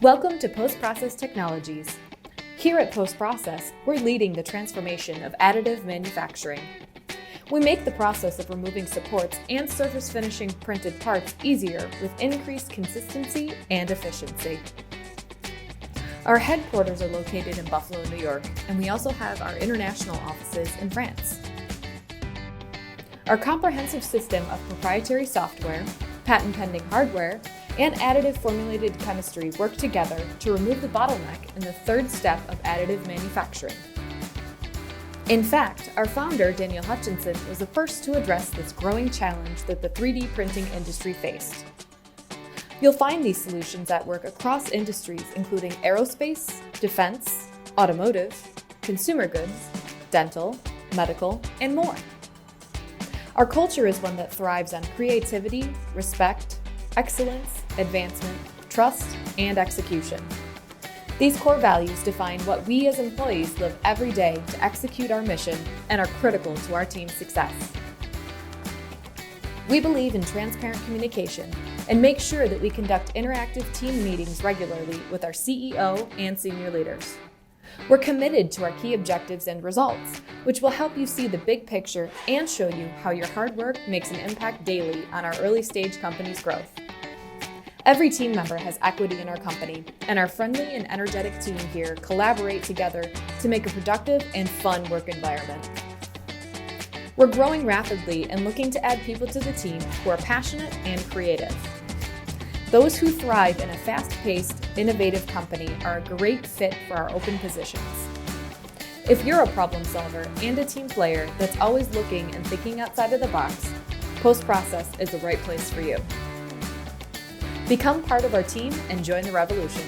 Welcome to PostProcess Technologies. Here at PostProcess, we're leading the transformation of additive manufacturing. We make the process of removing supports and surface finishing printed parts easier with increased consistency and efficiency. Our headquarters are located in Buffalo, New York, and we also have our international offices in France. Our comprehensive system of proprietary software, patent-pending hardware, and additive formulated chemistry work together to remove the bottleneck in the third step of additive manufacturing. In fact, our founder, Daniel Hutchinson, was the first to address this growing challenge that the 3D printing industry faced. You'll find these solutions at work across industries including aerospace, defense, automotive, consumer goods, dental, medical, and more. Our culture is one that thrives on creativity, respect, excellence, advancement, trust, and execution. These core values define what we as employees live every day to execute our mission and are critical to our team's success. We believe in transparent communication and make sure that we conduct interactive team meetings regularly with our CEO and senior leaders. We're committed to our key objectives and results, which will help you see the big picture and show you how your hard work makes an impact daily on our early stage company's growth. Every team member has equity in our company, and our friendly and energetic team here collaborate together to make a productive and fun work environment. We're growing rapidly and looking to add people to the team who are passionate and creative. Those who thrive in a fast-paced, innovative company are a great fit for our open positions. If you're a problem solver and a team player that's always looking and thinking outside of the box, PostProcess is the right place for you. Become part of our team and join the revolution.